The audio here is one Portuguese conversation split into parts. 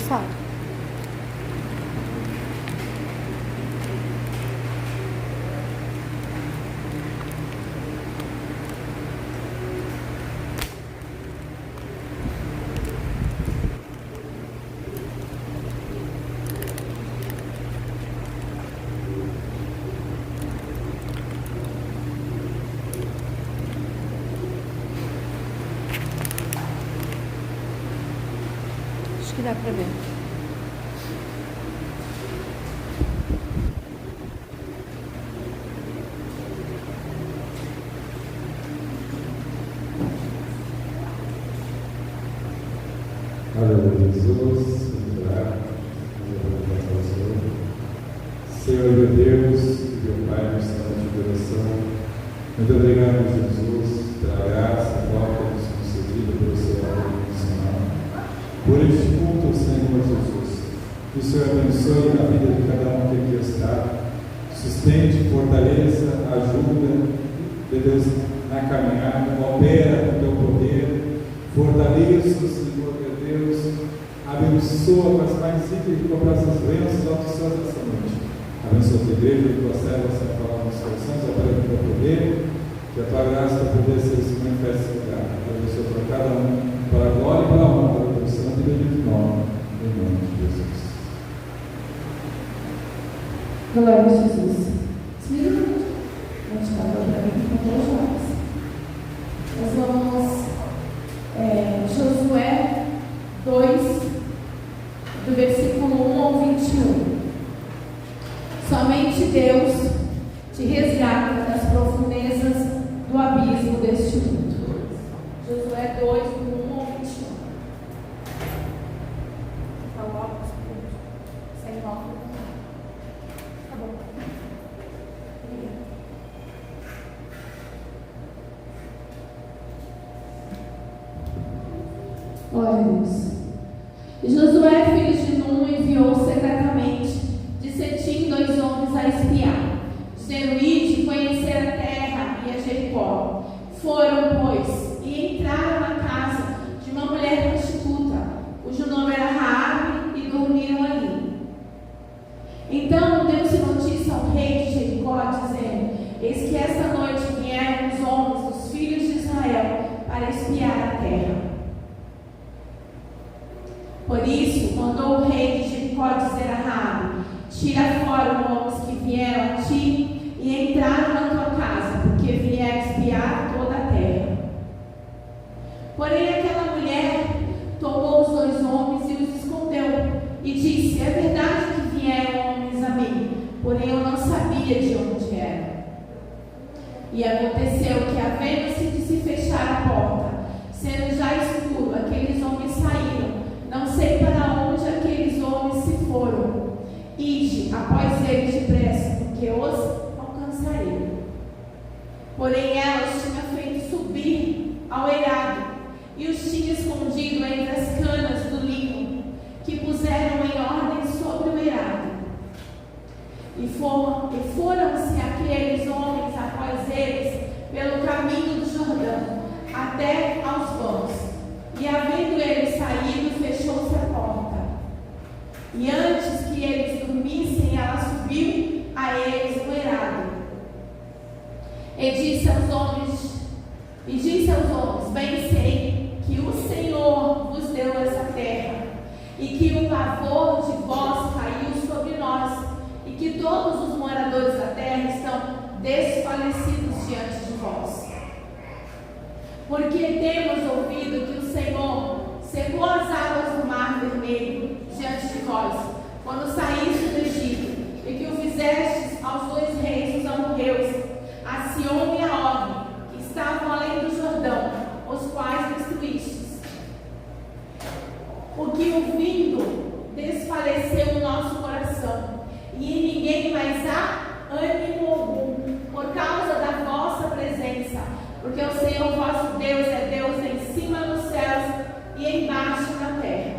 fala. Que dá para ver. Aleluia, Jesus, Senhor meu Deus e meu Pai, nós estamos de oração. Muito obrigado, Jesus, pela graça, pela que nos concedida pelo seu amor incondicional. Por este culto, Senhor Jesus, que o Senhor abençoe a vida de cada um que aqui está, sustente, fortaleça, ajuda, de Deus, na caminhada, opera com o teu poder, fortaleça, Senhor, meu Deus, abençoa com as mais íntimas e com as bênçãos altos dessa noite. Abençoa a tua igreja, a tua serva, a falar nos corações, opera com o teu poder, que a tua graça e poder se manifeste em lugar. Abençoa para cada um, para a glória e para a honra do teu santo e bendito nome, em nome de Jesus. Glória a Jesus. Vamos falar para mim com todos nós. Nós vamos Josué 2, do versículo 1 ao 21. Somente Deus te resgata das profundezas do abismo deste mundo. Josué 2, do 1 ao 21. Tá logo, sem óculos. Tá bom. Glória a Deus. E Josué, filho de Nun, enviou secretamente de Setim 2 homens a espiar, dizendo: ide conhecer a terra e a Jericó. Foram, pois, e entraram na casa de uma mulher prostituta, cujo nome era Raabe, e dormiram ali. Então deu-se notícia ao rei de Jericó, dizendo: eis que esta noite vieram os homens dos filhos de Israel para espiar a terra. Por isso, mandou o rei de Jericó dizer a Raabe: tira fora os homens que vieram a ti e entraram na tua casa, porque vieram espiar toda a terra. Porém, aquela mulher tomou os 2 homens e os escondeu, e disse: é verdade que vieram homens a mim, porém eu não sabia de onde eram. E aconteceu que, havendo-se de se fechar a porta, sendo já escuro, aqueles homens saíram. Não sei para onde aqueles homens se foram. Ide após eles depressa, porque os alcançarei. Porém, ela os tinha feito subir ao eirado e os tinha escondido entre as canas do linho, que puseram em ordem sobre o eirado. E foram-se aqueles homens após eles pelo caminho do Jordão, até aos vãos. E havendo eles saído, fechou-se a porta. E antes que eles dormissem, ela subiu a eles no eirado. E disse aos homens: bem sei que o Senhor vos deu essa terra, e que o pavor de vós caiu sobre nós, e que todos os moradores da terra estão desfalecidos diante de vós. Porque temos ouvido que o Senhor secou as águas do mar vermelho diante de vós, quando saíste do Egito, e que o fizestes aos 2 reis, os amorreus, a Sião e a Og, que estavam além do Jordão, os quais destruístes. O que ouvindo desfaleceu o nosso coração, e em ninguém mais há ânimo algum, por causa da vossa presença, porque o Senhor vosso Deus é Deus em cima nos céus e embaixo na terra.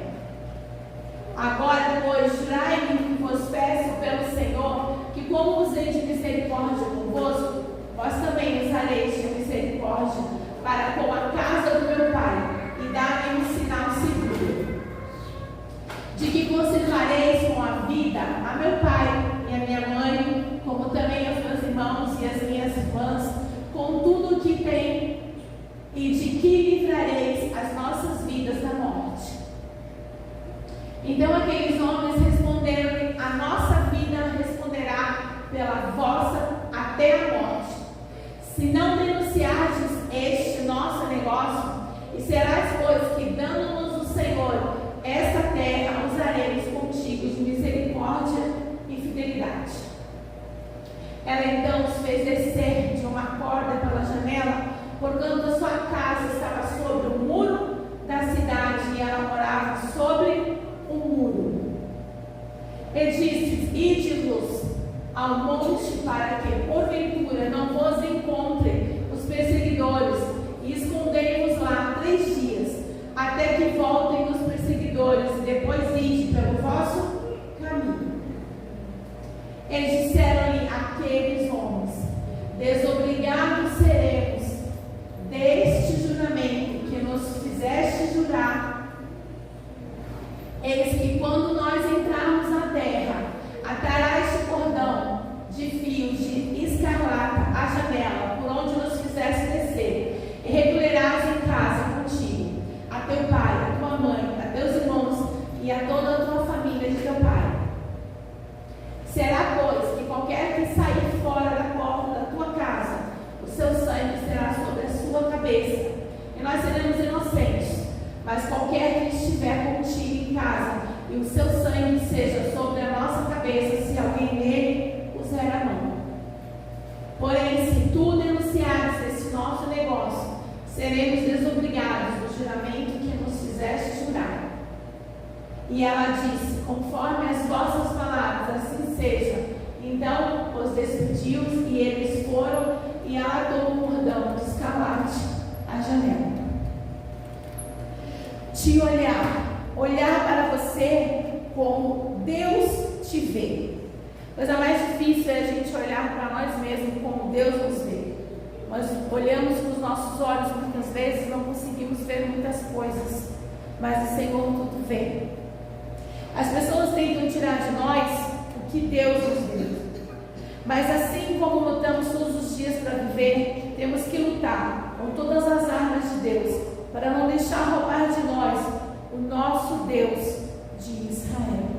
Agora, pois, jurai-me, vos peço pelo Senhor, que como usei de misericórdia convosco, vós também usareis de misericórdia para com a casa do meu pai, e dar-me um sinal seguro, de que fareis com a vida a meu pai e a minha mãe, como também aos meus irmãos e as minhas irmãs, com tudo o que tem, e de que livrareis as nossas vidas da morte. Então aqueles homens responderam: a nossa vida responderá pela vossa até a morte. Se não denunciardes este nosso negócio, e serás, pois, que dando-nos o Senhor esta terra, usaremos contigo de misericórdia e fidelidade. Ela então os fez descer de uma corda pela janela, porquanto a sua casa estava sobre o muro da cidade e ela morava sobre o muro. E disse: ide-vos ao monte, para que porventura não vos encontrem os perseguidores, e escondei-vos lá 3 dias, até que voltem os perseguidores, e depois ide pelo vosso caminho. Eles disseram-lhe aqueles homens: desobrigados seremos deste juramento que nos fizeste jurar. Eis que quando nós entrarmos na terra, atará este cordão de fios de escarlata à janela, por onde nos fizeste descer, e recolherás em casa contigo a teu pai, a tua mãe, a teus irmãos e a toda a tua família de teu pai. Será, pois, que qualquer que sair fora da porta da tua casa, o seu sangue será sobre a sua cabeça, e nós seremos inocentes. Mas qualquer que estiver contigo em casa, e o seu sangue seja sobre a nossa cabeça, se alguém nele puser a mão. Porém, se tu denunciares esse nosso negócio, seremos desobrigados do juramento que nos fizeste jurar. E ela disse: conforme as vossas palavras, assim seja. Então os despediu, e eles foram, e ela atou o cordão de escarlate à janela. Te olhar para você como Deus te vê. Coisa mais difícil é a gente olhar para nós mesmos como Deus nos vê. Nós olhamos com os nossos olhos muitas vezes, não conseguimos ver muitas coisas, mas o Senhor tudo vê. As pessoas tentam tirar de nós o que Deus nos deu, mas assim como lutamos todos os dias para viver, temos que lutar com todas as armas de Deus, para não deixar roubar de nós o nosso Deus de Israel.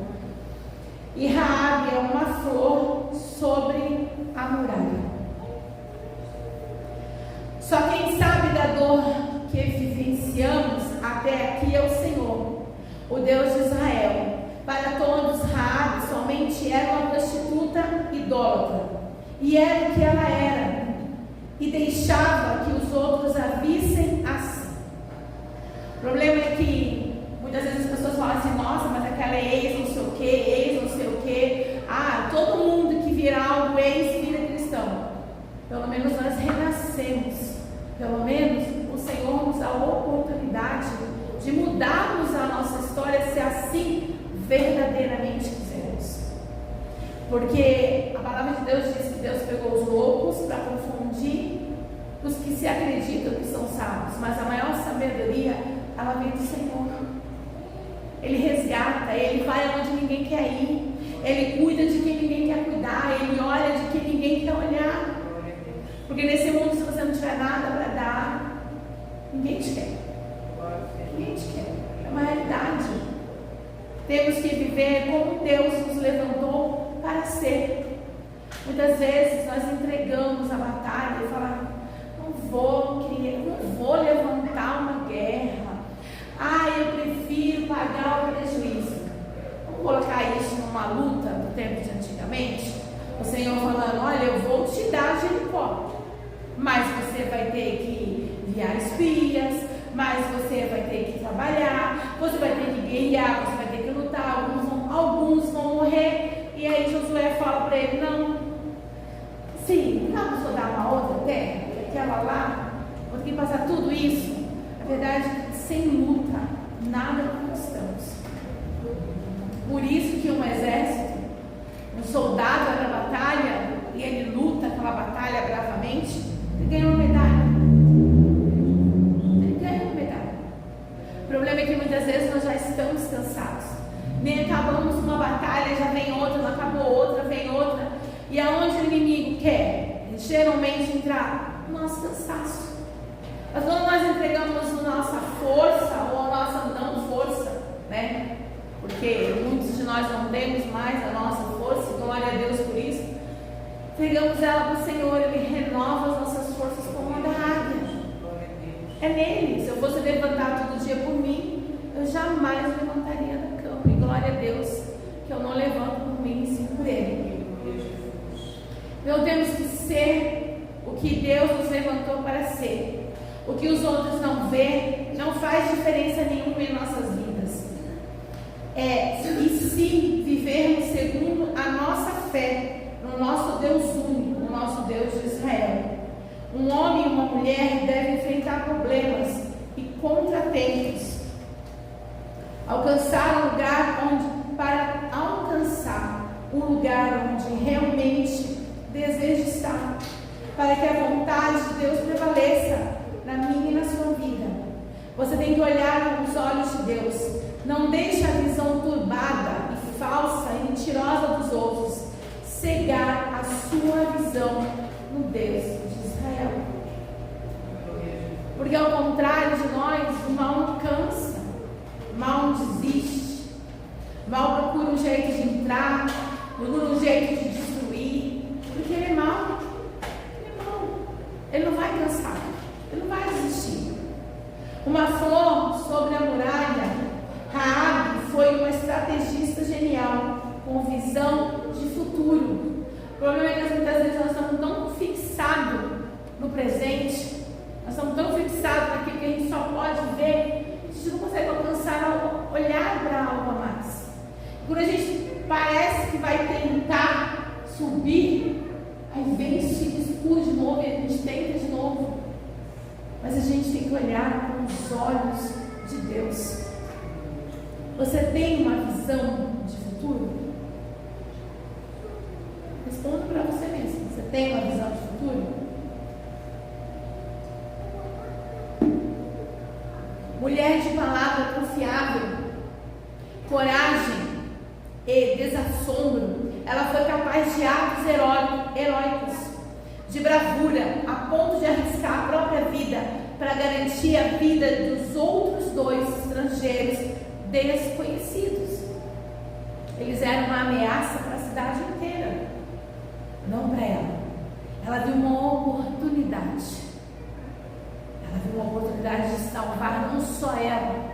E Raabe é uma flor sobre a muralha. Só quem sabe da dor que vivenciamos até aqui é o Senhor, o Deus de Israel. Para todos, Raabe somente era uma prostituta idólatra, e era o que ela era, e deixava que os outros a vissem assim. O problema é que muitas vezes as pessoas falam assim: nossa, mas aquela é ex não sei o que, ex não sei o que. Todo mundo que vira algo ex vira cristão. Pelo menos nós renascemos. Pelo menos o Senhor nos dá a oportunidade de mudarmos a nossa história, se assim verdadeiramente quisermos. Porque a palavra de Deus diz que Deus pegou os loucos para confundir os que se acreditam que são sábios, mas a maior sabedoria, ela vem do Senhor. Ele resgata, Ele vai onde ninguém quer ir, Ele cuida de quem ninguém quer cuidar, Ele olha de quem ninguém quer olhar. Porque nesse mundo, se você não tiver nada para dar, ninguém te quer. Ninguém te quer. É uma realidade. Temos que viver como Deus nos levantou para ser. Muitas vezes nós entregamos a batalha e falamos: não vou levantar uma guerra. Eu prefiro pagar o prejuízo. Vamos colocar isso numa luta do tempo de antigamente? O Senhor falando: olha, eu vou te dar Jericó, mas você vai ter que enviar espias, mas você vai ter que trabalhar, você vai ter que guerrear, você vai ter que lutar, alguns vão morrer. E aí Josué fala para ele: não, sim, vamos rodar uma outra terra, aquela lá, vou ter que passar tudo isso. A verdade é que sem luta, nada conquistamos. Por isso que um exército, um soldado vai para a batalha e ele luta aquela batalha bravamente, ele ganha uma medalha. Ele ganha uma medalha. O problema é que muitas vezes nós já estamos cansados, nem acabamos uma geralmente entra o nosso cansaço. Mas quando nós entregamos a nossa força ou a nossa não força, né? Porque muitos de nós não temos mais a nossa força, glória a Deus por isso. Entregamos ela para o Senhor, Ele renova as nossas forças como a da águia. É nele. Se eu fosse levantar todo dia por mim, eu jamais levantaria da cama. E glória a Deus que eu não levanto por mim, sim por Ele. Então temos que ser o que Deus nos levantou para ser. O que os outros não vêem não faz diferença nenhuma em nossas vidas. E se vivermos segundo a nossa fé no nosso Deus único, no nosso Deus de Israel. Um homem e uma mulher devem enfrentar problemas e contratempos. Para alcançar o lugar onde realmente deseja estar, para que a vontade de Deus prevaleça na minha e na sua vida. Você tem que olhar com os olhos de Deus. Não deixe a visão turbada e falsa e mentirosa dos outros cegar a sua visão no Deus de Israel. Porque ao contrário de nós, o mal não cansa, o mal não desiste, o mal procura um jeito de entrar, procura um jeito de destruir, porque ele é mau. Ele não vai cansar, ele não vai desistir. Uma flor sobre a muralha, Raabe foi uma estrategista genial, com visão de futuro. O problema é que muitas vezes nós estamos tão fixados no presente, nós estamos tão fixados naquilo que a gente só pode ver, a gente não consegue alcançar, olhar para algo a mais. Quando a gente parece que vai tentar subir, aí vem esse escuro de novo e a gente tenta de novo. Mas a gente tem que olhar com os olhos de Deus. Você tem uma visão de futuro? Responda para você mesmo. Você tem uma visão de futuro? Mulher de palavra confiável, coragem e desassombro, ela foi capaz de atos heróicos, de bravura, a ponto de arriscar a própria vida para garantir a vida dos outros dois estrangeiros desconhecidos. Eles eram uma ameaça para a cidade inteira, não para ela. Ela viu uma oportunidade. Ela viu uma oportunidade de salvar não só ela,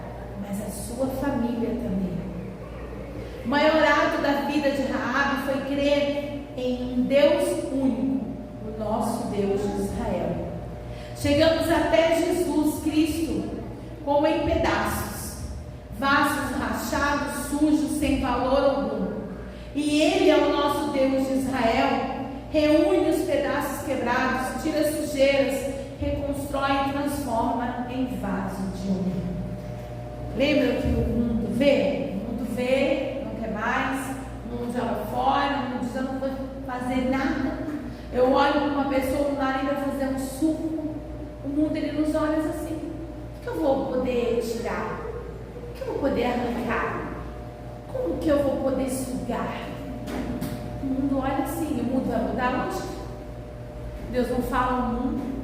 mas a sua família também. O maior ato da vida de Raabe foi crer em um Deus único, o nosso Deus de Israel. Chegamos até Jesus Cristo como em pedaços, vasos rachados, sujos, sem valor algum. E Ele é o nosso Deus de Israel, reúne os pedaços quebrados, tira as sujeiras, reconstrói e transforma em vaso de honra. Lembra que o mundo vê? O mundo vê, não quer mais, o mundo joga fora, o mundo diz: eu não vou fazer nada. Eu olho para uma pessoa, não dá nem para fazer um suco. O mundo, ele nos olha assim: o que eu vou poder tirar? O que eu vou poder arrancar? Como que eu vou poder sugar? O mundo olha assim, o mundo vai mudar hoje? Deus não fala o mundo.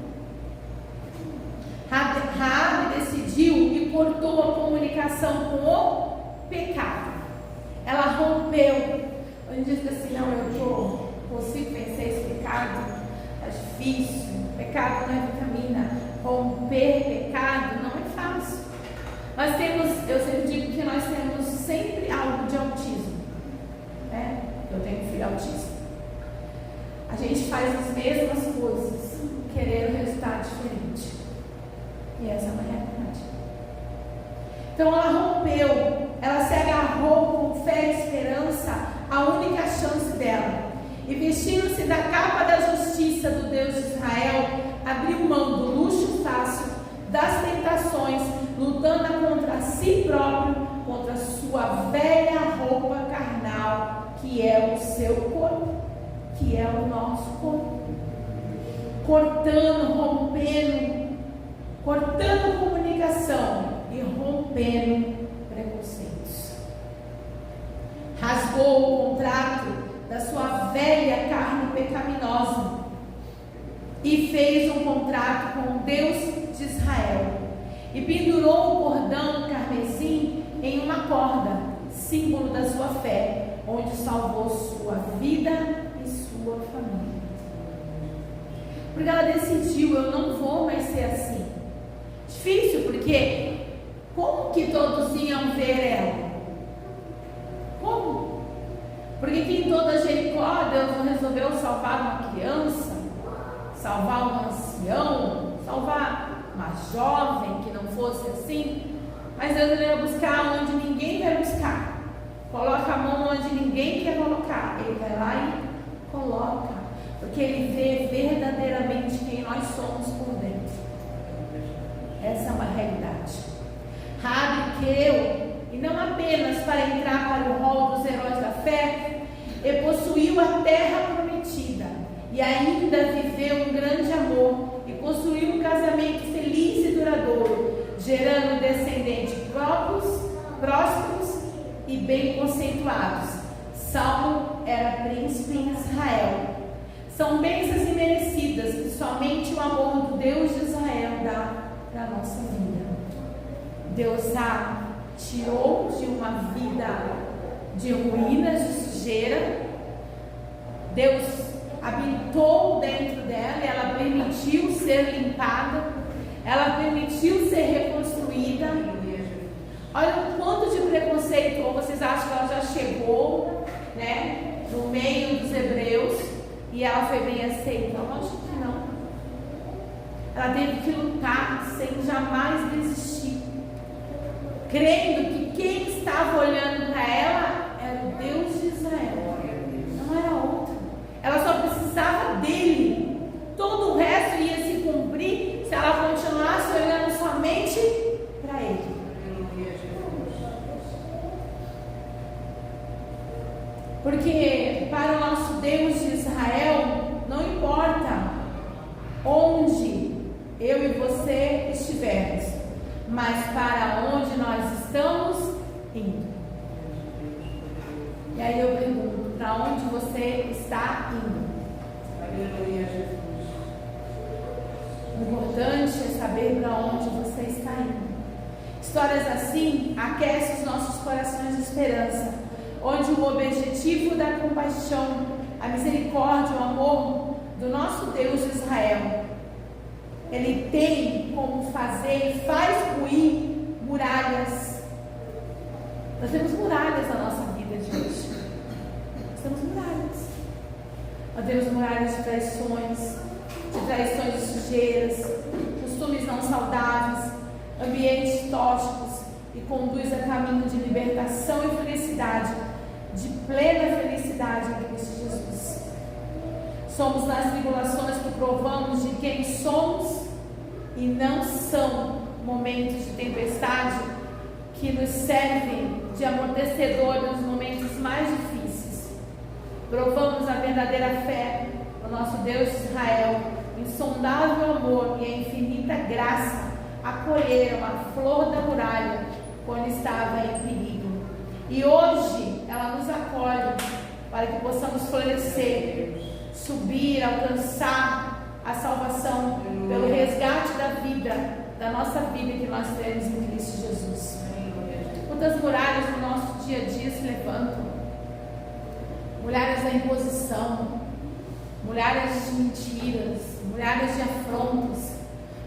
Raabe decidiu e cortou a comunicação com o pecado. Ela rompeu. A gente diz assim: não, eu consigo vencer esse pecado, está difícil, pecado não é vitamina, romper pecado não é fácil. Nós temos, eu sempre digo que nós temos sempre algo de autismo, né? Eu tenho um filho autista. A gente faz as mesmas coisas, querendo um resultado diferente. E essa é uma realidade. Então ela rompeu, ela se agarrou com fé e esperança, a única chance dela. E vestindo-se da capa da justiça do Deus de Israel, abriu mão do luxo fácil, das tentações, lutando contra si próprio, contra a sua velha roupa carnal, que é o seu corpo, que é o nosso corpo. Cortando, rompendo, cortando comunicação e rompendo preconceitos. Rasgou o contrato da sua velha carne pecaminosa. e fez um contrato com o Deus de Israel e pendurou o cordão carmesim em uma corda, símbolo da sua fé, onde salvou sua vida e sua família. Porque ela decidiu: eu não vou mais ser assim. Difícil, porque como que todos iam ver ela? Como? Porque que em toda Jericó Deus não resolveu salvar uma criança, salvar um ancião, salvar uma jovem que não fosse assim? Mas Deus vai buscar onde ninguém vai buscar. Coloca a mão onde ninguém quer colocar. Ele vai lá e coloca, porque Ele vê verdadeiramente quem nós somos por dentro. Essa é uma realidade. Raabe creu, e não apenas para entrar para o rol dos heróis da fé, e possuiu a terra prometida, e ainda viveu um grande amor, e construiu um casamento feliz e duradouro, gerando descendentes prósperos e bem conceituados. Saulo era príncipe em Israel. São bênçãos imerecidas que somente o amor do Deus de Israel dá para a nossa vida. Deus a tirou de uma vida de ruínas, de sujeira. Deus habitou dentro dela e ela permitiu ser limpada, ela permitiu ser reconstruída. Olha o quanto de preconceito. Ou vocês acham que ela já chegou, né, no meio dos hebreus e ela foi bem aceita? Lógico que não. Ela teve que lutar sem jamais desistir, crendo que quem estava olhando para ela era o Deus de Israel, não era outro. Ela só precisava dele. Todo o resto ia se cumprir se ela continuasse olhando somente para ele. Porque para o nosso Deus de Israel, não importa onde eu e você estivermos, mas para onde nós estamos indo. E aí eu pergunto: para onde você está indo? Aleluia, Jesus. O importante é saber para onde você está indo. Histórias assim aquecem os nossos corações de esperança, onde o objetivo da compaixão, a misericórdia, o amor do nosso Deus de Israel, Ele tem como fazer e faz ruir muralhas. Nós temos muralhas na nossa vida de hoje. Nós temos muralhas. Nós temos muralhas de traições de sujeiras, costumes não saudáveis, ambientes tóxicos, e conduz a caminho de libertação e felicidade, de plena felicidade em Cristo Jesus. Somos nas tribulações que provamos de quem somos, e não são momentos de tempestade que nos servem de amortecedor nos momentos mais difíceis. Provamos a verdadeira fé no nosso Deus de Israel, o insondável amor e a infinita graça acolheram a flor da muralha quando estava em perigo. E hoje ela nos acolhe para que possamos florescer, subir, alcançar a salvação pelo resgate da vida, da nossa vida que nós temos em Cristo Jesus. Quantas muralhas no nosso dia a dia se levantam? Muralhas da imposição, muralhas de mentiras, muralhas de afrontos,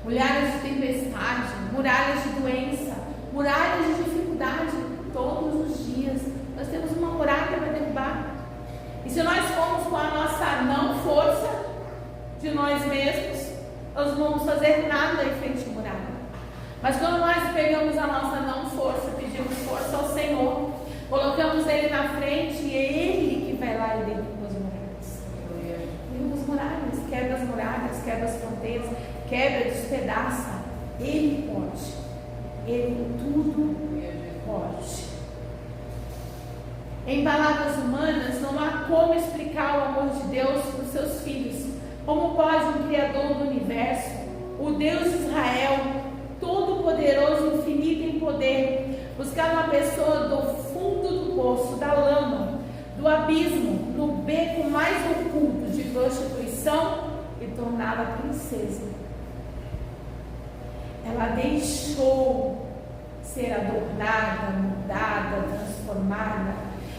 muralhas de tempestade, muralhas de doença, muralhas de dificuldade. Todos os dias nós temos uma muralha para derrubar. E se nós formos com a nossa não força de nós mesmos, nós não vamos fazer nada em frente à muralha. Mas quando nós pegamos a nossa não força, pedimos força ao Senhor, colocamos Ele na frente, e é Ele que vai lá e derruba as muralhas. Derruba as muralhas, quebra as muralhas, quebra as fronteiras, quebra, despedaça. Ele pode. Ele tudo pode. Em palavras humanas, não há como explicar o amor de Deus para os seus filhos. Como pode um Criador do universo, o Deus de Israel, todo-poderoso, infinito em poder, buscar uma pessoa do fundo do poço, da lama, do abismo, no beco mais oculto de prostituição e e torná-la princesa. Ela deixou ser adornada, mudada, transformada.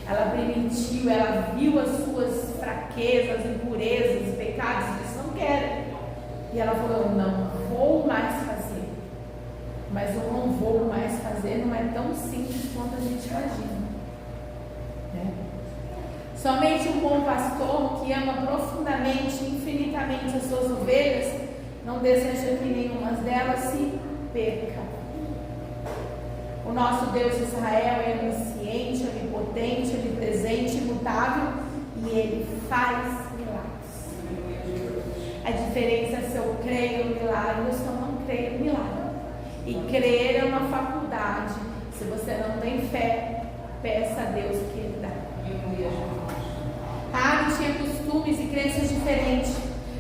Ela permitiu, ela viu as suas fraquezas, impurezas, pecados, e disse: não quero. E ela falou: não vou mais fazer. Mas eu não vou mais fazer não é tão simples quanto a gente imagina, né? Somente um bom pastor que ama profundamente, infinitamente as suas ovelhas, não deseja que nenhuma delas se perca. O nosso Deus de Israel é onisciente, onipotente, onipresente, imutável, e Ele faz milagres. A diferença é se eu creio no milagre ou se eu não creio no milagre. E crer é uma faculdade. Se você não tem fé, peça a Deus que Ele dá. Rabi tinha costumes e crenças diferentes.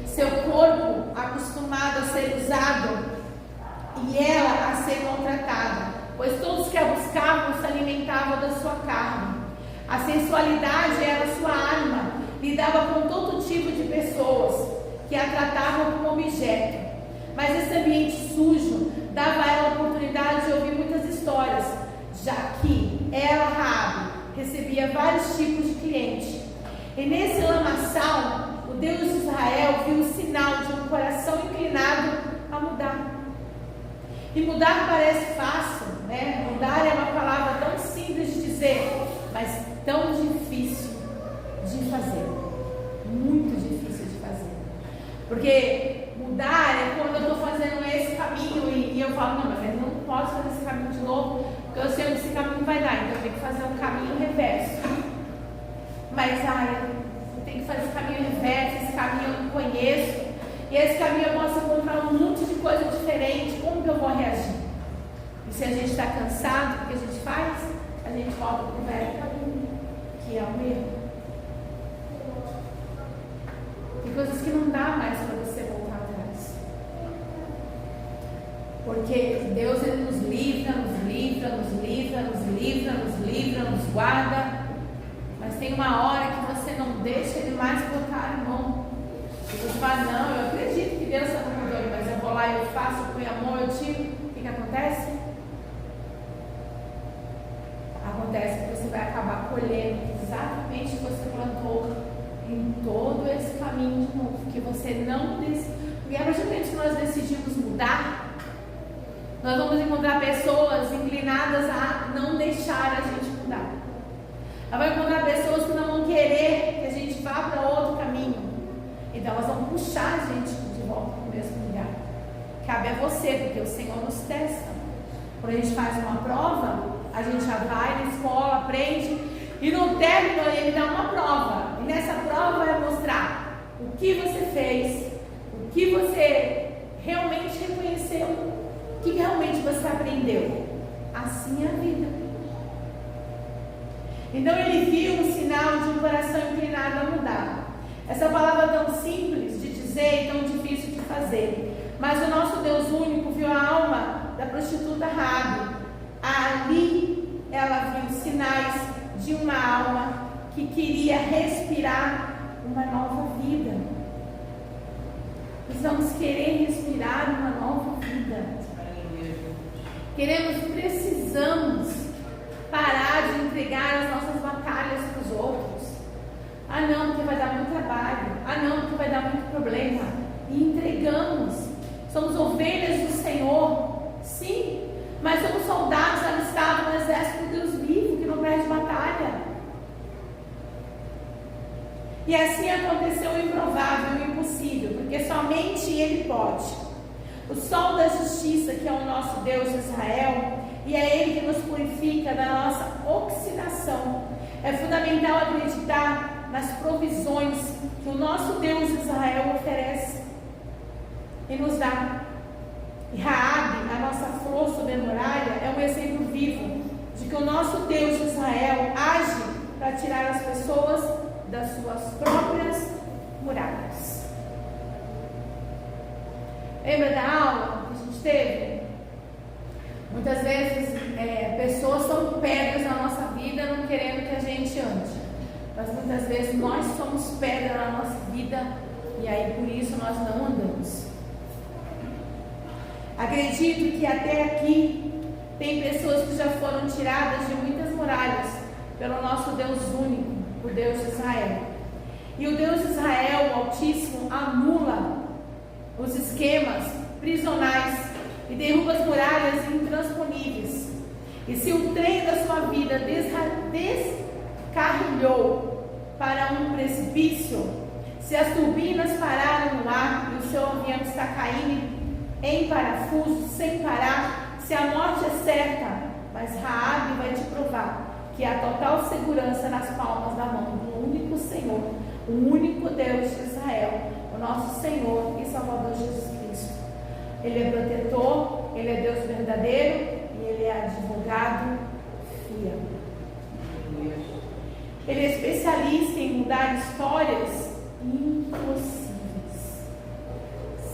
Seu corpo acostumado a ser usado e ela a ser maltratada, pois todos que a buscavam se alimentavam da sua carne. A sensualidade era sua arma. Lidava com todo tipo de pessoas que a tratavam como objeto. Mas esse ambiente sujo dava a ela a oportunidade de ouvir muitas histórias, já que ela, Rabi, recebia vários tipos de clientes. E nesse lamaçal, o Deus de Israel viu o sinal de um coração inclinado a mudar. E mudar parece fácil, né? Mudar é uma palavra tão simples de dizer, mas tão difícil de fazer. Muito difícil de fazer. Porque mudar é quando eu estou fazendo esse caminho e eu falo: não, mas eu não posso fazer esse caminho de novo, porque eu sei onde esse caminho vai dar, então eu tenho que fazer um caminho reverso. Mas eu tenho que fazer esse caminho reverso, esse caminho eu não conheço, e esse caminho eu posso encontrar um monte de coisa diferente. Como que eu vou reagir? E se a gente está cansado, o que a gente faz? A gente volta para o velho caminho, que é o erro. Tem coisas que não dá mais para você voltar atrás. Porque Deus, Ele nos livra, nos livra, nos livra, nos livra, nos livra, nos guarda. Mas tem uma hora que você não deixa Ele mais botar a mão. E você fala: não, eu acredito que Deus é cuidador, mas eu vou lá, eu faço, eu ponho amor, eu tiro. O que acontece? Acontece que você vai acabar colhendo exatamente o que você plantou em todo esse caminho de novo, que você não decide. Porque a partir do momento que nós decidimos mudar, nós vamos encontrar pessoas inclinadas a não deixar a gente mudar. Nós vamos encontrar pessoas que não vão querer que a gente vá para outro caminho. Então elas vão puxar a gente de volta para o mesmo lugar. Cabe a você, porque o Senhor nos testa. Quando a gente faz uma prova, a gente já vai na escola, aprende, e no término Ele dá uma prova. E nessa prova vai mostrar o que você fez, o que você realmente reconheceu, o que realmente você aprendeu. Assim é a vida. Então Ele viu um sinal de um coração inclinado a mudar. Essa palavra é tão simples de dizer e tão difícil de fazer. Mas o nosso Deus único viu a alma da prostituta Rabi. Ali ela viu sinais de uma alma que queria respirar uma nova vida. Precisamos querer respirar uma nova vida. Precisamos parar de entregar as nossas batalhas para os outros. Ah não, porque vai dar muito trabalho. Ah não, porque vai dar muito problema. E entregamos. Somos ovelhas do Senhor, sim, mas somos soldados alistados no exército de Deus vivo, que não perde batalha. E assim aconteceu o improvável, o impossível, porque somente Ele pode. O sol da justiça, que é o nosso Deus de Israel, e é Ele que nos purifica da nossa oxidação. É fundamental acreditar nas provisões que o nosso Deus de Israel oferece e nos dá. E Raabe, a nossa flor sobre a muralha, é um exemplo vivo de que o nosso Deus de Israel age para tirar as pessoas das suas próprias muralhas. Lembra da aula que a gente teve? Muitas vezes pessoas são pedras na nossa vida, não querendo que a gente ande. Mas muitas vezes nós somos pedra na nossa vida, E aí por isso nós não andamos. Acredito que até aqui tem pessoas que já foram tiradas de muitas muralhas pelo nosso Deus único, o Deus de Israel. E o Deus de Israel, o Altíssimo, anula os esquemas prisionais e derruba as muralhas intransponíveis. E se o trem da sua vida descarrilhou para um precipício, se as turbinas pararam no ar e o seu avião está caindo em parafuso sem parar, se a morte é certa, mas Raabe vai te provar que há total segurança nas palmas da mão do único Senhor, o único Deus de Israel, o nosso Senhor e Salvador Jesus Cristo. Ele é protetor, Ele é Deus verdadeiro e Ele é advogado fiel. Ele é especialista em mudar histórias impossíveis.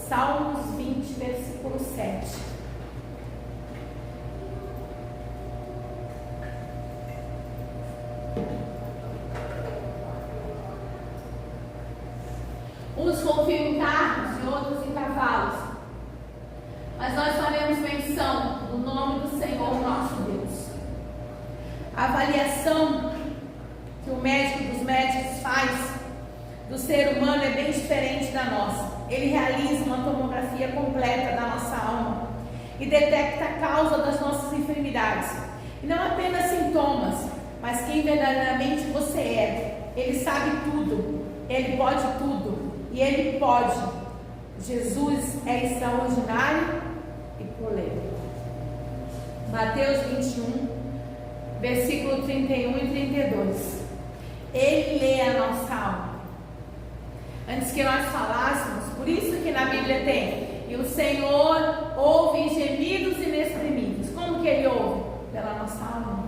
Salmos 20, versículo 7. Uns confiam em carros e outros em cavalos, mas nós faremos menção do nome do Senhor nosso Deus. A avaliação que o médico dos médicos faz do ser humano é bem diferente da nossa. Ele realiza uma tomografia completa da nossa alma e detecta a causa das nossas enfermidades. E não apenas sintomas, mas quem verdadeiramente você é. Ele sabe tudo, Ele pode tudo e Ele pode. Jesus é extraordinário e polêmico. Mateus 21, versículo 31 e 32. Ele lê a nossa alma. Antes que nós falássemos, por isso que na Bíblia tem: e o Senhor ouve gemidos inexprimíveis. Como que Ele ouve? Pela nossa alma.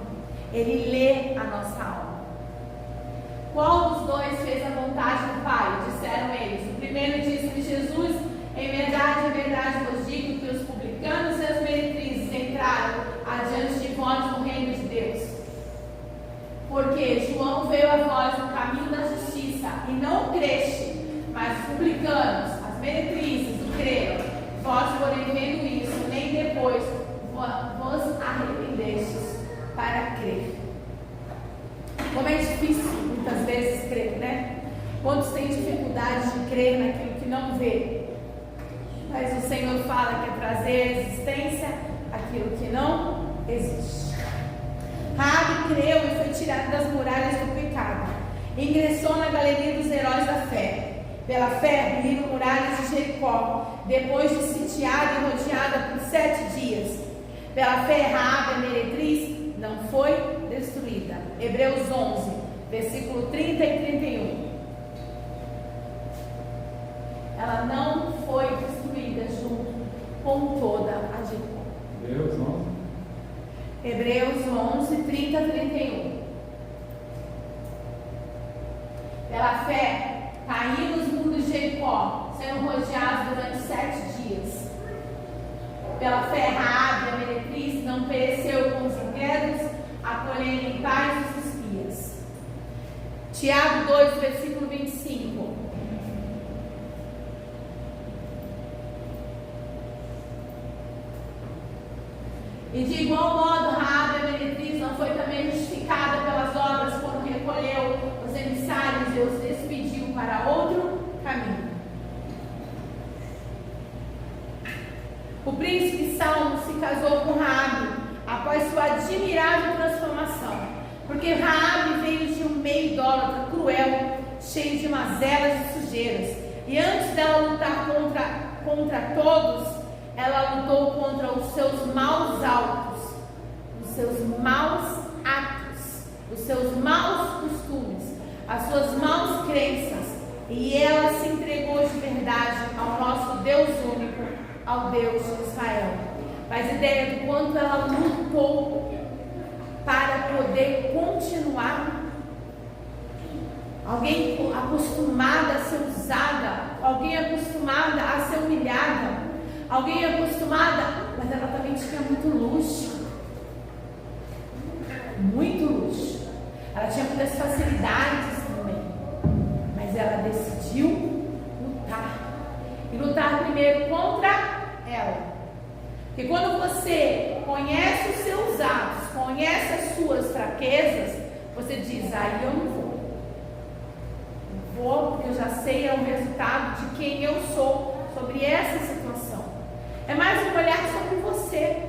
Ele lê a nossa alma. Qual dos dois fez a vontade do Pai? Disseram eles. O primeiro disse-lhe Jesus: em verdade vos digo que os publicanos e as meretrizes entraram adiante de vós no reino de Deus. Porque João veio a vós no caminho da justiça e não creste, mas os publicanos, as meretrizes, o creram. Vós, porém, vendo isso, nem depois vos arrependestes para crer. Como é difícil muitas vezes crer, né? Quantos têm dificuldade de crer naquilo que não vê? Mas o Senhor fala que é trazer à existência aquilo que não existe. Raabe creu e foi tirado das muralhas do pecado. Ingressou na galeria dos heróis da fé. Pela fé, ruíram muralhas de Jericó, depois de sitiada e rodeada por 7 dias. Pela fé, Raabe, a meretriz, não foi destruída. Hebreus 11, versículo 30 e 31. Ela não foi destruída junto com toda a Jericó. Hebreus 11. Hebreus 11, 30 e 31. Pela fé, caíram os muros de Jericó, sendo rodeados durante 7 dias. Pela fé, Raabe, a meretriz, não pereceu com os incrédulos, acolhendo em paz os espias. Tiago 2, versículo 25. E de igual modo, Raabe, a meretriz, não foi também justificada pelas obras quando recolheu os emissários e os despediu para outro caminho. O príncipe Salmo se casou com Raabe após sua admirável transformação, porque Raabe veio de um meio idólatra cruel, cheio de mazelas e sujeiras, e antes dela lutar contra todos, ela lutou contra os seus maus autos, os seus maus atos, os seus maus costumes, as suas maus crenças, e ela se entregou de verdade ao nosso Deus único, ao Deus de Israel. Faz ideia do quanto ela lutou para poder continuar? Alguém acostumada a ser usada, alguém acostumada a ser humilhada, alguém acostumada, mas ela também tinha muito luxo. Muito luxo. Ela tinha muitas facilidades também. Mas ela decidiu lutar. Porque quando você conhece os seus atos, conhece as suas fraquezas, você diz, aí eu não vou. Não vou, porque eu já sei o resultado de quem eu sou sobre essa situação. É mais um olhar sobre você.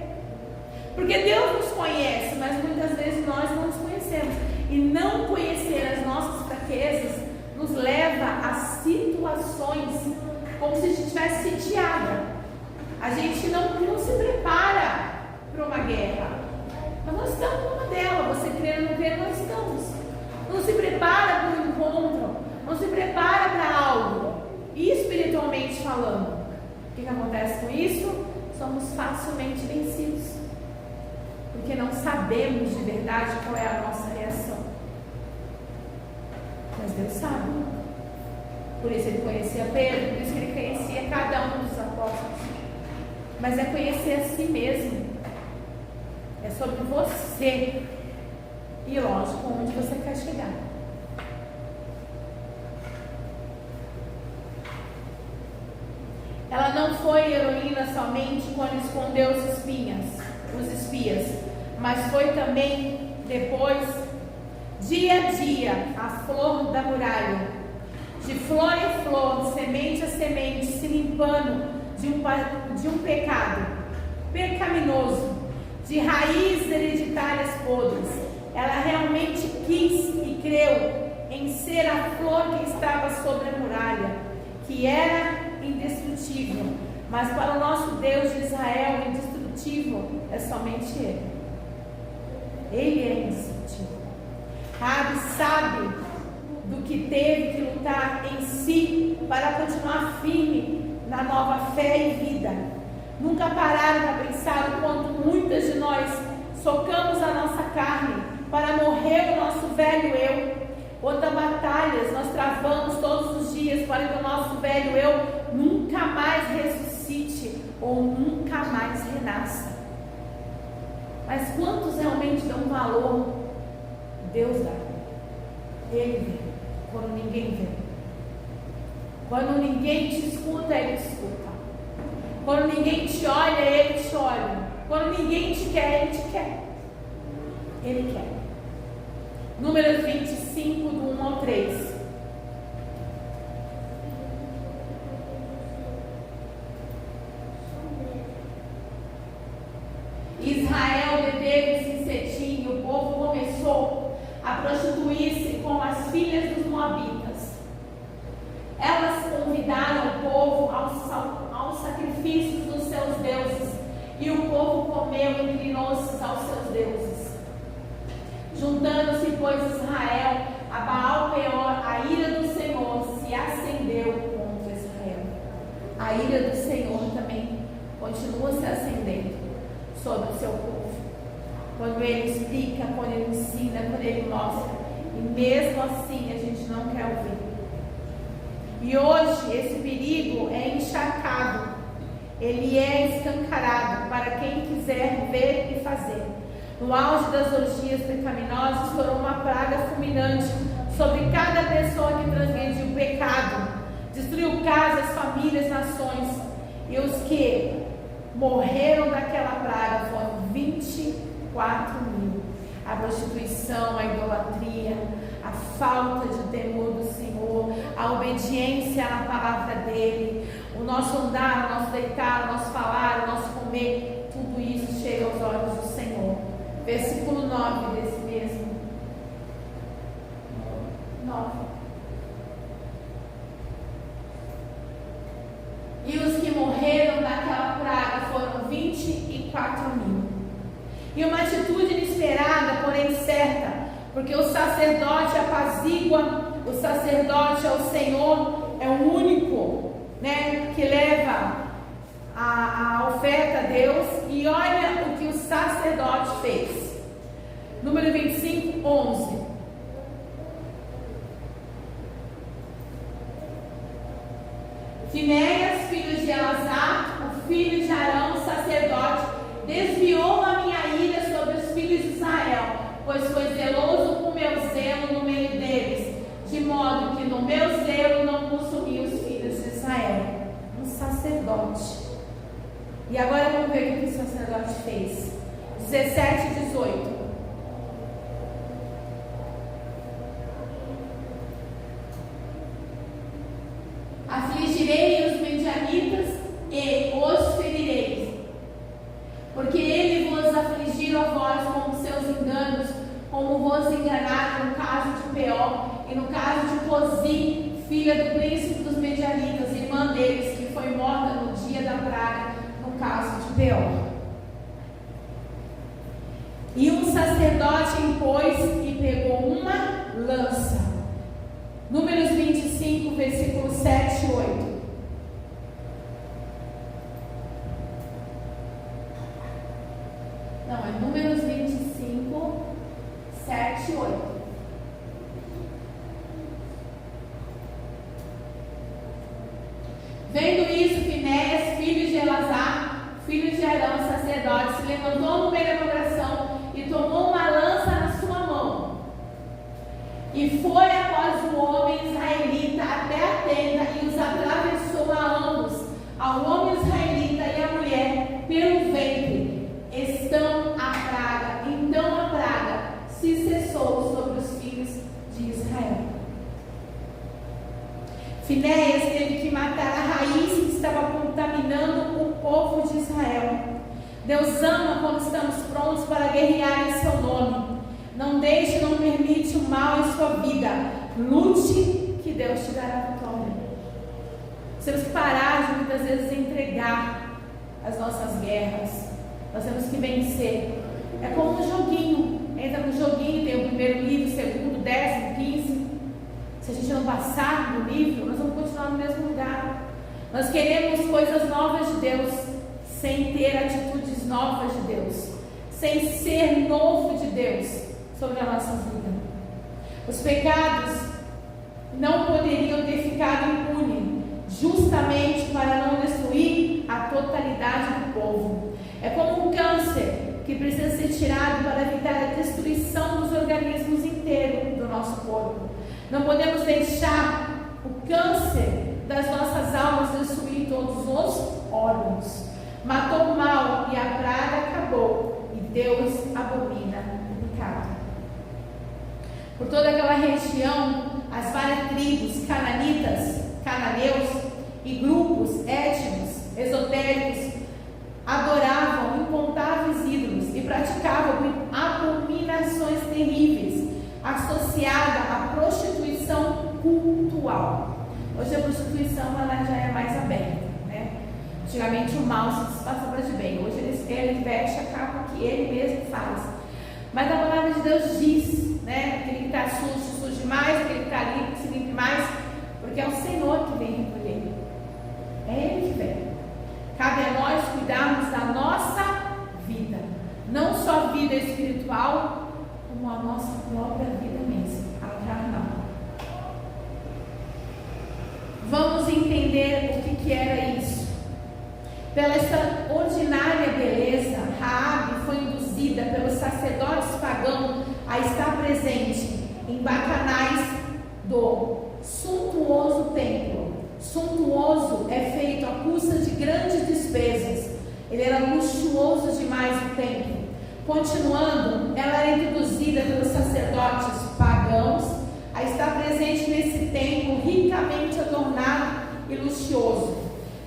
Porque Deus nos conhece, mas muitas vezes nós não nos conhecemos. E não conhecer as nossas fraquezas nos leva a situações como se a gente estivesse sitiada. A gente não se prepara para uma guerra. Mas nós estamos numa dela. Você crê ou não crê, nós estamos. Não se prepara para um encontro. Não se prepara para algo. E espiritualmente falando, o que acontece com isso? Somos facilmente vencidos. Porque não sabemos de verdade qual é a nossa reação. Mas Deus sabe. Por isso ele conhecia Pedro, por isso que ele conhecia cada um dos apóstolos. Mas é conhecer a si mesmo. É sobre você. E lógico, onde você quer chegar. Ela não foi heroína somente quando escondeu os espias, mas foi também depois, dia a dia, a flor da muralha, de flor em flor, de semente a semente, se limpando de um pecado pecaminoso, de raízes hereditárias podres. Ela realmente quis e creu em ser a flor que estava sobre a muralha, que era indestrutível. Mas para o nosso Deus de Israel, indestrutível é somente Ele. Ele é indestrutível. Raabe sabe do que teve que lutar em si para continuar firme na nova fé e vida. Nunca pararam para pensar o quanto muitas de nós socamos a nossa carne para morrer o nosso velho eu. Quantas batalhas nós travamos todos os dias para que o nosso velho eu nunca mais ressuscite ou nunca mais renasça. Mas quantos realmente dão valor? Deus dá. Ele vê quando ninguém vê. Quando ninguém te escuta, Ele te escuta. Quando ninguém te olha, Ele te olha. Quando ninguém te quer, Ele te quer. Ele quer. Números 25, do 1 ao 3. Israel deteve-se em Setim e o povo começou a prostituir-se com as filhas dos moabitas. Elas convidaram o povo aos sacrifícios dos seus deuses, e o povo comeu e inclinou-se aos seus deuses. Juntando-se, pois, Israel a Baal Peor, a ira do Senhor se acendeu contra Israel. A ira do Senhor também continua se acendendo sobre o seu povo. Quando Ele explica, quando Ele ensina, quando Ele mostra. E mesmo assim a gente não quer ouvir. E hoje esse perigo é encharcado. Ele é escancarado para quem quiser ver e fazer. No auge das orgias pecaminosas, foram uma praga fulminante sobre cada pessoa que transgrediu o pecado. Destruiu casas, famílias, nações. E os que morreram daquela praga foram 24 mil. A prostituição, a idolatria, a falta de temor do Senhor, a obediência à palavra dEle, o nosso andar, o nosso deitar, o nosso falar, o nosso comer, tudo isso chega aos olhos do Senhor. Versículo 9 desse mesmo. 9. E os que morreram daquela praga foram 24 mil. E uma atitude inesperada, porém certa, porque o sacerdote apazigua, o sacerdote é o Senhor, é o único, que leva a oferta a Deus. E olha o que o sacerdote fez. Número 25, 11. Finéias, filho de Elazar, o filho de Arão, sacerdote, desviou a minha ira sobre os filhos de Israel, pois foi zeloso com meu zelo no meio deles, de modo que no meu zelo não consumi os filhos de Israel. Um sacerdote. E agora vamos ver o que o sacerdote fez. 17 e 18. Afligirei os medianitas e os ferirei, porque ele vos afligiram a vós com seus enganos, como vos enganaram no caso de Peor e no caso de Cozi, filha do príncipe dos medianitas, irmã deles, que foi morta no dia da praga, no caso de Peor. E um sacerdote impôs e pegou uma lança. Números 25, versículos 7 e 8. Não, é Números 25, 7 e 8. Vendo isso, Finéias, filho de Elazar, filho de Arão, sacerdote, se levantou no meio da congregação e tomou uma lança na sua mão. E foi após o homem israelita até a tenda e os atravessou a ambos, ao homem israelita e à mulher, pelo ventre. Estão a praga. Então a praga se cessou sobre os filhos de Israel. Finéias teve que matar a raiz que estava contaminando o povo de Israel. Deus ama quando estamos prontos para guerrear em seu nome. Não deixe, não permite o mal em sua vida. Lute, que Deus te dará vitória. Temos que parar de muitas vezes entregar as nossas guerras. Nós temos que vencer. É como um joguinho. Entra no joguinho, tem o primeiro nível, o segundo, 10º, 15. Se a gente não passar no nível, nós vamos continuar no mesmo lugar. Nós queremos coisas novas de Deus, sem ter atitudes novas de Deus, sem ser novo de Deus sobre a nossa vida. Os pecados não poderiam ter ficado impunes, justamente para não destruir a totalidade do povo. É como um câncer que precisa ser tirado para evitar a destruição dos organismos inteiros do nosso corpo. Não podemos deixar o câncer das nossas almas destruir todos os órgãos. Matou o mal e a praga acabou, e Deus abomina o pecado. Por toda aquela região, as várias tribos cananitas, cananeus e grupos étnicos, esotéricos, adoravam incontáveis ídolos e praticavam abominações terríveis, associada à prostituição cultural. Hoje a prostituição ela já é mais aberta, né? Antigamente o mal se disfarçava de bem. Hoje ele veste a capa que ele mesmo faz. Mas a palavra de Deus diz, né? Aquele que está sujo, surge mais, aquele que está limpo, se limpe mais, porque é o Senhor que vem recolher. É Ele que vem. Cabe a nós cuidarmos da nossa vida, não só vida espiritual, como a nossa própria vida mesmo, a carnal. Vamos entender o que era isso. Pela extraordinária beleza, Raabe foi induzida pelos sacerdotes pagãos a estar presente em bacanais do suntuoso templo. Suntuoso é feito à custa de grandes despesas. Ele era luxuoso demais o templo. Continuando, ela era introduzida pelos sacerdotes pagãos a estar presente nesse templo ricamente adornado e luxuoso.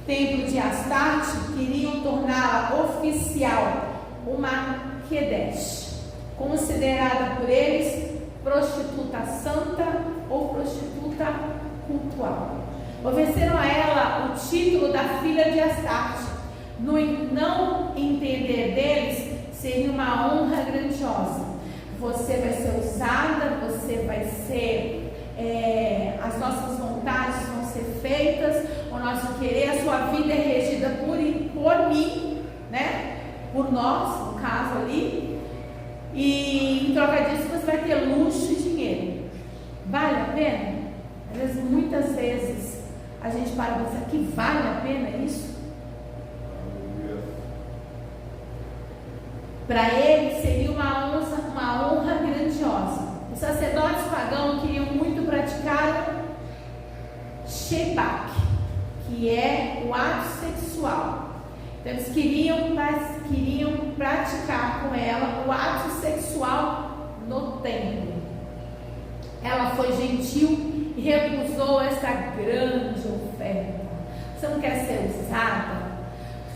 Templo de Astarte, queriam torná-la oficial, uma Kedesh, considerada por eles prostituta santa ou prostituta cultual. Ofereceram a ela o título da filha de Astarte. No não entender deles, seria uma honra grandiosa. Você vai ser usada, você vai ser, as nossas vontades vão ser feitas, o nosso querer, a sua vida é regida por mim, né? Por nós, no caso ali. E em troca disso você vai ter luxo e dinheiro. Vale a pena? Às vezes, muitas vezes a gente para e pensa que vale a pena isso? Para ele seria uma honra grandiosa. Os sacerdotes pagãos queriam muito praticar Shebak, que é o ato sexual. Então eles queriam praticar com ela o ato sexual no templo. Ela foi gentil e recusou essa grande oferta. Você não quer ser usada?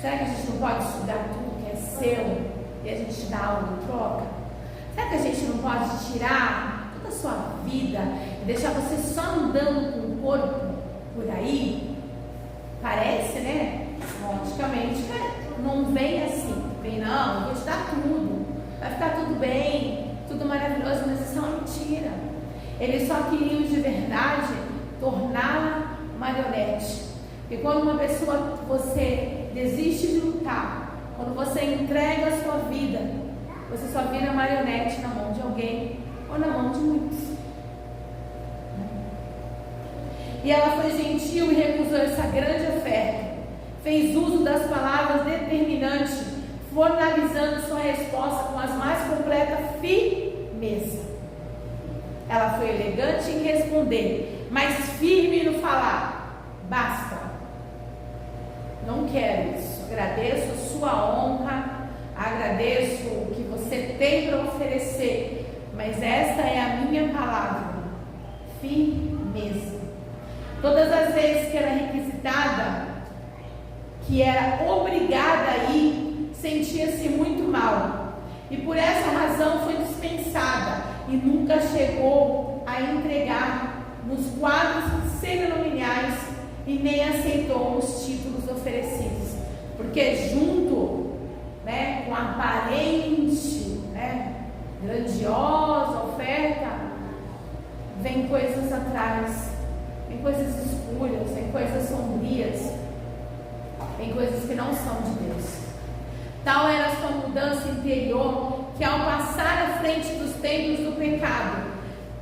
Será que a gente não pode estudar tudo que é seu e a gente dá algo em troca? Será que a gente não pode tirar toda a sua vida e deixar você só andando com o corpo por aí? Parece, né? Logicamente, não vem assim. Vem, não, eu vou te dar tudo. Vai ficar tudo bem, tudo maravilhoso, mas isso é uma mentira. Eles só queriam de verdade torná-la marionete. Porque quando uma pessoa, você desiste de lutar, quando você entrega a sua vida, você só vira marionete na mão de alguém ou na mão de muitos. E ela foi gentil e recusou essa grande oferta. Fez uso das palavras determinantes, formalizando sua resposta com as mais completa firmeza. Ela foi elegante em responder, mas firme no falar. Basta. Não quero isso. Agradeço a sua honra, agradeço o que você tem para oferecer, mas esta é a minha palavra. Firmeza. Todas as vezes que era requisitada, que era obrigada a ir, sentia-se muito mal. E por essa razão foi dispensada e nunca chegou a entregar nos quadros cerimoniais e nem aceitou os títulos oferecidos. Porque junto, né, com a aparente, né, grandiosa oferta, vem coisas atrás, vem coisas escuras, vem coisas sombrias, vem coisas que não são de Deus. Tal era a sua mudança interior, que ao passar à frente dos templos do pecado,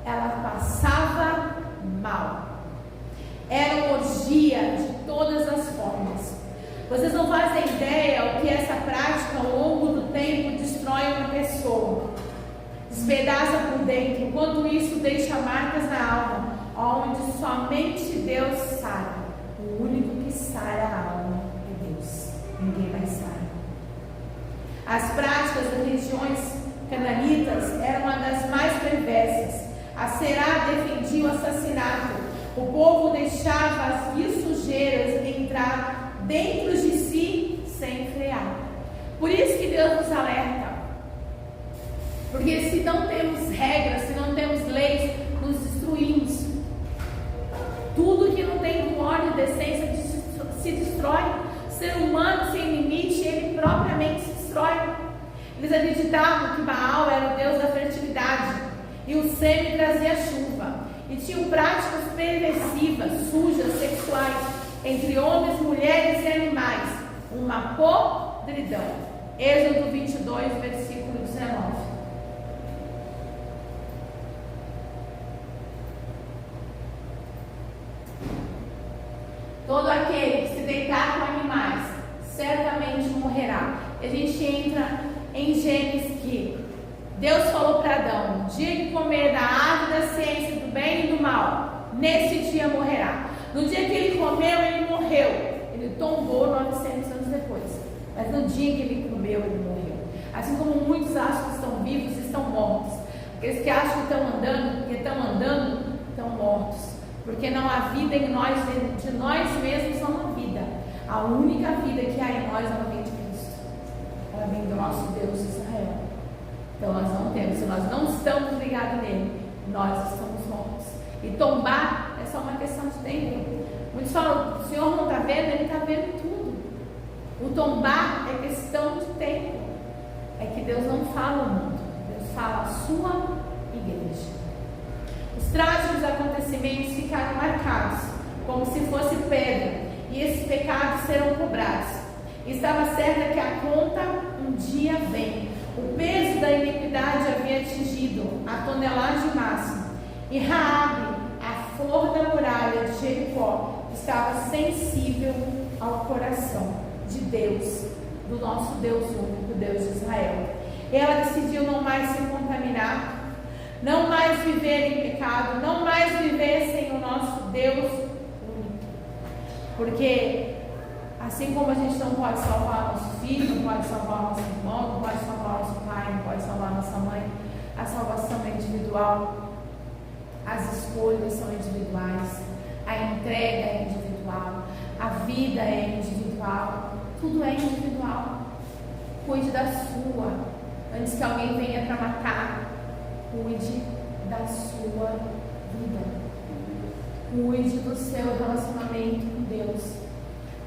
ela passava mal. Era uma orgia de todas as formas. Vocês não fazem ideia o que essa prática ao longo do tempo destrói uma pessoa. Despedaça por dentro, enquanto isso deixa marcas na alma, onde somente Deus sara. O único que sara a alma é Deus. Ninguém mais sara. As práticas das religiões cananitas eram uma das mais perversas. A Será defendia o assassinato. O povo deixava as sujeiras entrar dentro de si sem frear. Por isso que Deus nos alerta. Porque se não temos regras, se não temos leis, nos destruímos. Tudo que não tem ordem e decência se destrói. O ser humano sem limite, ele propriamente se destrói. Eles acreditavam que Baal era o deus da fertilidade e o sêmen trazia chuva. E tinham práticas perversivas, sujas, sexuais, entre homens, mulheres e animais. Uma podridão. Êxodo 22, versículo 19. Todo aquele que se deitar com animais certamente morrerá. E a gente entra em Gênesis que Deus falou para Adão: no dia que comer da árvore da ciência do bem e do mal, nesse dia morrerá. No dia que ele comeu, ele morreu. Ele tombou 900 anos depois. Mas no dia que ele comeu, ele morreu. Assim como muitos acham que estão vivos, estão mortos. Aqueles que acham que estão andando, estão mortos. Porque não há vida em nós, de nós mesmos não há vida. A única vida que há em nós, ela vem de Cristo. Ela vem do nosso Deus Israel. Então nós não temos, se nós não estamos ligados nele, nós estamos mortos. E tombar é só uma questão de tempo. Muitos falam: o Senhor não está vendo? Ele está vendo tudo. O tombar é questão de tempo. É que Deus não fala o mundo, Deus fala a sua igreja. Os trágicos acontecimentos ficaram marcados, como se fosse pedra, e esses pecados serão cobrados. Estava certa que a conta um dia vem. O peso da iniquidade havia atingido a tonelagem máxima, e Raabe, a flor da muralha de Jericó, estava sensível ao coração de Deus, do nosso Deus único, Deus de Israel. Ela decidiu não mais se contaminar, não mais viver em pecado, não mais viver sem o nosso Deus único. Porque Assim como a gente não pode salvar nosso filho, não pode salvar nosso irmão, não pode salvar nosso pai, não pode salvar nossa mãe, a salvação é individual, as escolhas são individuais, a entrega é individual, a vida é individual, tudo é individual. Cuide da sua, antes que alguém venha para matar, cuide da sua vida, cuide do seu relacionamento com Deus.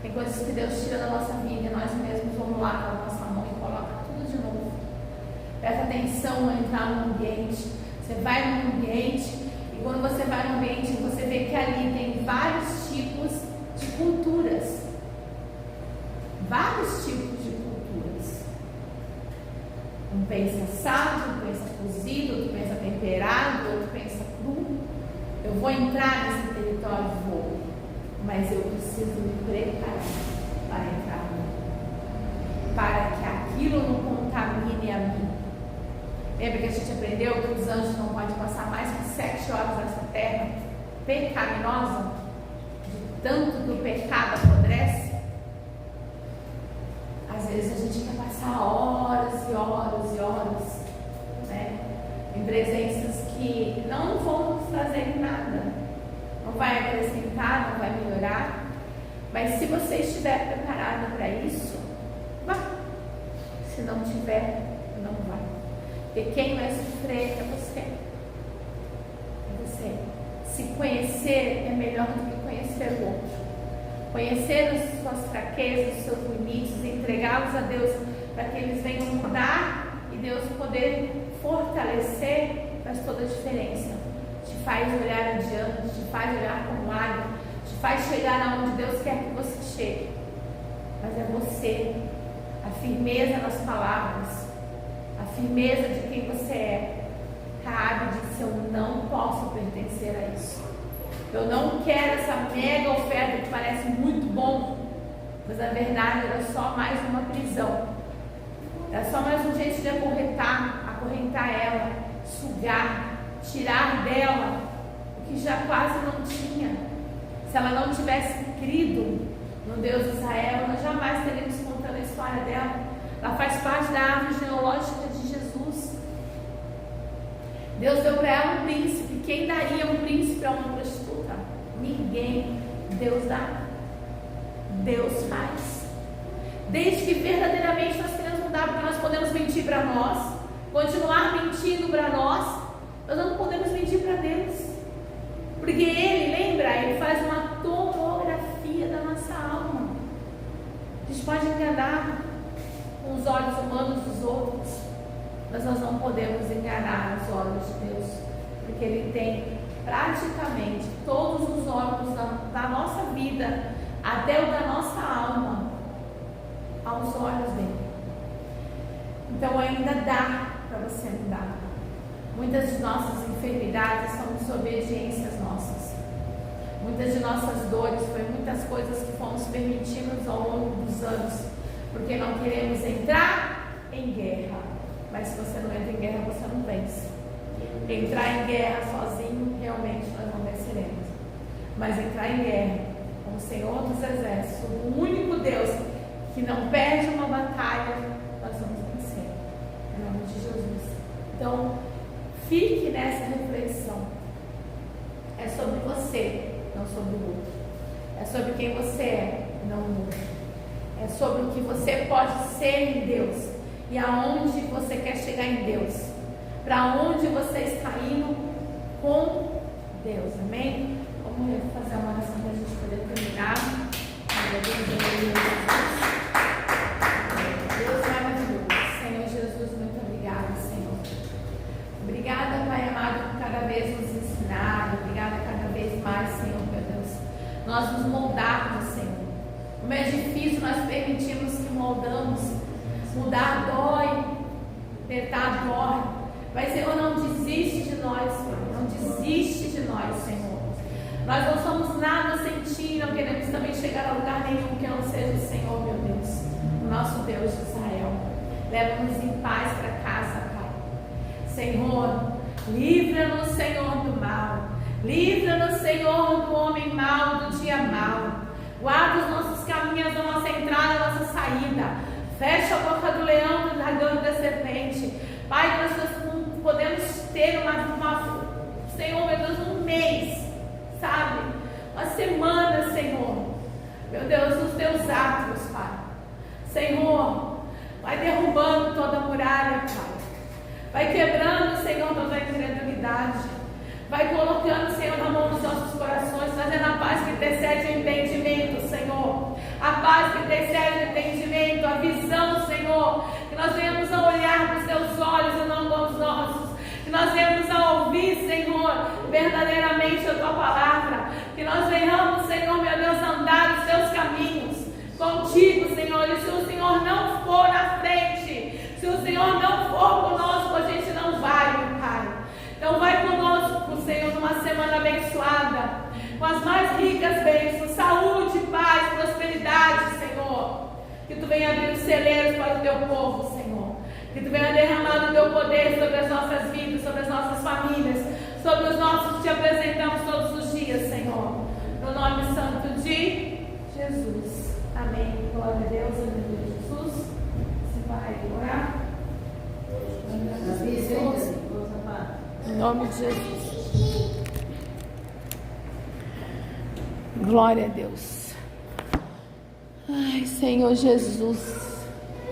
Tem coisas que Deus tira da nossa vida e nós mesmos vamos lá com a nossa mão e coloca tudo de novo. Presta atenção a entrar no ambiente. Você vai no ambiente e quando você vai no ambiente você vê que ali tem vários tipos de culturas. Vários tipos de culturas. Um pensa assado, um pensa cozido, outro pensa temperado, outro pensa cru. Eu vou entrar nesse território, vou. Mas eu preciso me preparar para entrar, para que aquilo não contamine a mim. Lembra que a gente aprendeu que os anjos não podem passar mais que 7 horas nessa terra pecaminosa, de tanto que o pecado apodrece? Às vezes a gente quer passar horas e horas e horas, né, em presenças que não vão nos trazer nada. Não vai acrescentar, não vai melhorar. Mas se você estiver preparado para isso, vá. Se não tiver, não vai. Porque quem vai sofrer é você. É você. Se conhecer é melhor do que conhecer o outro. Conhecer as suas fraquezas, os seus limites, entregá-los a Deus para que eles venham mudar e Deus poder fortalecer, faz toda a diferença. Te faz olhar adiante, te faz olhar como águia, te faz chegar aonde Deus quer que você chegue. Mas é você, a firmeza nas palavras, a firmeza de quem você é. Raabe disse: eu não posso pertencer a isso. Eu não quero essa mega oferta que parece muito bom, mas na verdade era só mais uma prisão. Era só mais um jeito de acorrentar ela, sugar, tirar dela o que já quase não tinha. Se ela não tivesse crido no Deus de Israel, nós jamais teríamos contando a história dela. Ela faz parte da árvore genealógica de Jesus. Deus deu para ela um príncipe. Quem daria um príncipe a uma prostituta? Ninguém. Deus dá. Deus faz. Desde que verdadeiramente nós queremos mudar, porque nós podemos mentir para nós, continuar mentindo para nós não podemos mentir para Deus. Porque Ele, lembra, Ele faz uma tomografia da nossa alma. A gente pode enganar com os olhos humanos dos outros, mas nós não podemos enganar os olhos de Deus, porque Ele tem praticamente todos os órgãos da nossa vida, até o da nossa alma, aos olhos dele. Então ainda dá para você mudar. Muitas de nossas enfermidades são desobediências nossas. Muitas de nossas dores foi muitas coisas que fomos permitidas ao longo dos anos, porque não queremos entrar em guerra. Mas se você não entra em guerra, você não vence. Entrar em guerra sozinho, realmente nós não venceremos. Mas entrar em guerra com o Senhor dos Exércitos, o único Deus que não perde uma batalha, nós vamos vencer. Em nome de Jesus. Então, fique nessa reflexão. É sobre você, não sobre o outro. É sobre quem você é, não o outro. É sobre o que você pode ser em Deus e aonde você quer chegar em Deus. Para onde você está indo com Deus. Amém? Vamos fazer uma oração para a gente poder terminar. Deus maravilhoso. Senhor Jesus, muito obrigada, Senhor. Obrigada, Pai amado, por cada vez nos ensinar. Obrigada cada vez mais, Senhor, meu Deus. Nós nos moldarmos, Senhor. Como é difícil nós permitirmos que moldamos. Mudar dói, apertar dói. Mas, Senhor, não desiste de nós, Senhor. Não desiste de nós, Senhor. Nós não somos nada sem Ti, não queremos também chegar a lugar nenhum que não seja o Senhor, meu Deus, o nosso Deus de Israel. Leva-nos em paz para casa, Pai. Senhor, livra-nos, Senhor, do mal. Livra-nos, Senhor, do homem mau, do dia mau. Guarda os nossos caminhos, a nossa saída. Fecha a boca do leão, do dragão e da serpente. Pai, nós podemos ter Senhor, meu Deus, um mês, sabe? Uma semana, Senhor. Meu Deus, os teus atos, Pai. Senhor, vai derrubando toda a muralha, Pai. Vai quebrando, Senhor, toda a incredulidade. Vai colocando, Senhor, na mão dos nossos corações, trazendo a paz que excede o entendimento, Senhor. A paz que excede o entendimento, a visão, Senhor. Que nós venhamos a olhar com os teus olhos e não com os nossos. Que nós venhamos a ouvir, Senhor, verdadeiramente a tua palavra. Que nós venhamos, Senhor, meu Deus, andar os teus caminhos contigo, Senhor. E se o Senhor não for na frente, se o Senhor não for conosco, a gente não vai, meu Pai. Então vai conosco, Senhor, numa semana abençoada, com as mais ricas bênçãos, saúde, paz, prosperidade, Senhor. Que tu venha abrir os celeiros para o teu povo, Senhor. Que tu venha derramar o teu poder sobre as nossas vidas, sobre as nossas famílias, sobre os nossos que te apresentamos todos os dias, Senhor. No nome santo de Jesus. Amém. Glória a Deus, em nome de Jesus. Você vai orar? Em nome de Jesus. Glória a Deus. Ai, Senhor Jesus.